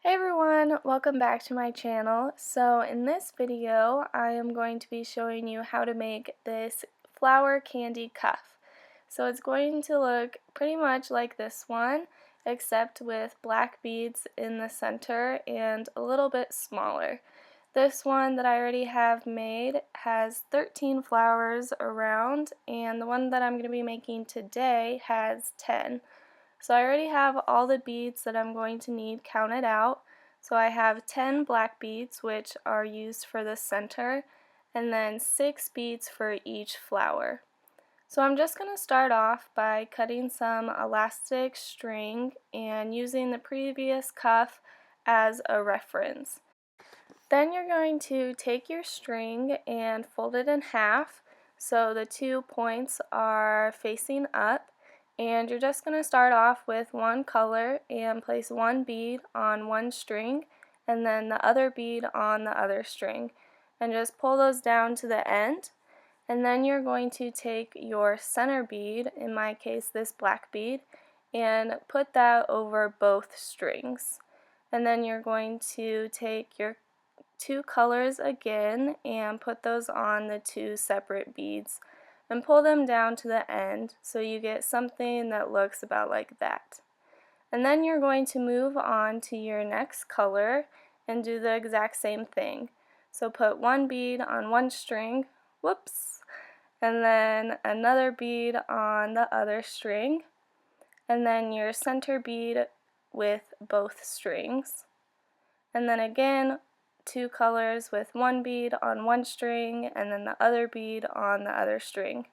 Hey everyone, welcome back to my channel. So in this video, I am going to be showing you how to make this flower candy cuff. So it's going to look pretty much like this one, except with black beads in the center and a little bit smaller. This one that I already have made has 13 flowers around, and the one that I'm going to be making today has 10. So I already have all the beads that I'm going to need counted out. So I have 10 black beads, which are used for the center, and then 6 beads for each flower. So I'm just going to start off by cutting some elastic string and using the previous cuff as a reference. Then you're going to take your string and fold it in half so the 2 points are facing up, and you're just going to start off with one color and place one bead on one string and then the other bead on the other string, and just pull those down to the end. And then you're going to take your center bead, in my case this black bead, and put that over both strings. And then you're going to take your 2 colors again and put those on the 2 separate beads and pull them down to the end so you get something that looks about like that. And then you're going to move on to your next color and do the exact same thing. So put one bead on one string, whoops, and then another bead on the other string, and then your center bead with both strings, and then again 2 colors with one bead on one string and then the other bead on the other string.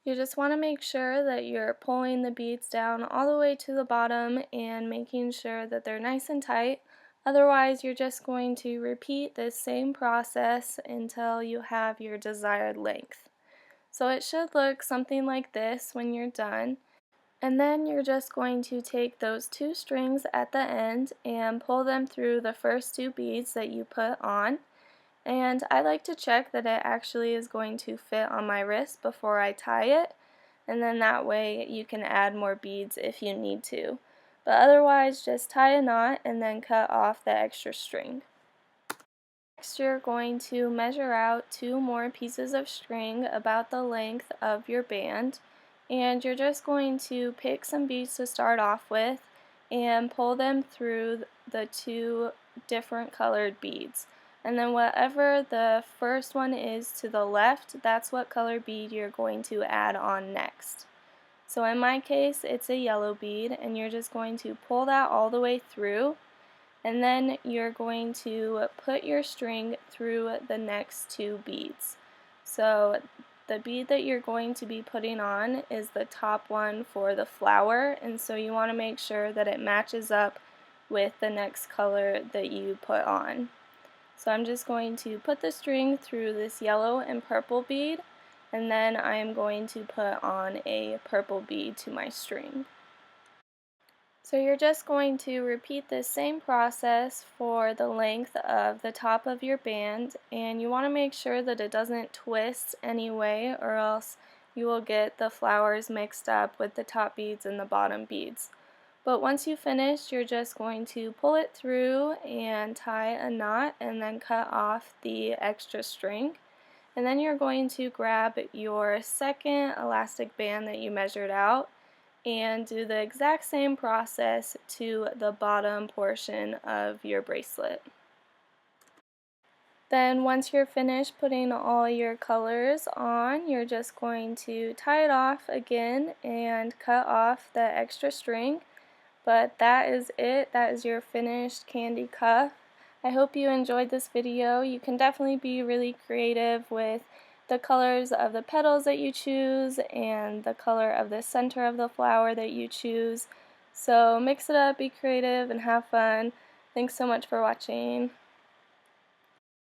You just want to make sure that you're pulling the beads down all the way to the bottom and making sure that they're nice and tight. Otherwise, you're just going to repeat this same process until you have your desired length. So it should look something like this when you're done. And then you're just going to take those 2 strings at the end and pull them through the first 2 beads that you put on. And I like to check that it actually is going to fit on my wrist before I tie it, and then that way you can add more beads if you need to. But otherwise, just tie a knot and then cut off the extra string. Next, you're going to measure out 2 more pieces of string about the length of your band, and you're just going to pick some beads to start off with and pull them through the 2 different colored beads. And then whatever the first one is to the left, that's what color bead you're going to add on next. So in my case, it's a yellow bead, and you're just going to pull that all the way through, and then you're going to put your string through the next 2 beads. So the bead that you're going to be putting on is the top one for the flower, and so you want to make sure that it matches up with the next color that you put on. So I'm just going to put the string through this yellow and purple bead, and then I am going to put on a purple bead to my string. So you're just going to repeat this same process for the length of the top of your band, and you want to make sure that it doesn't twist anyway, or else you will get the flowers mixed up with the top beads and the bottom beads. But once you finish, you're just going to pull it through and tie a knot and then cut off the extra string. And then you're going to grab your second elastic band that you measured out and do the exact same process to the bottom portion of your bracelet. Then once you're finished putting all your colors on, you're just going to tie it off again and cut off the extra string. But that is it. That is your finished candy cuff. I hope you enjoyed this video. You can definitely be really creative with the colors of the petals that you choose and the color of the center of the flower that you choose. So mix it up, be creative, and have fun. Thanks so much for watching.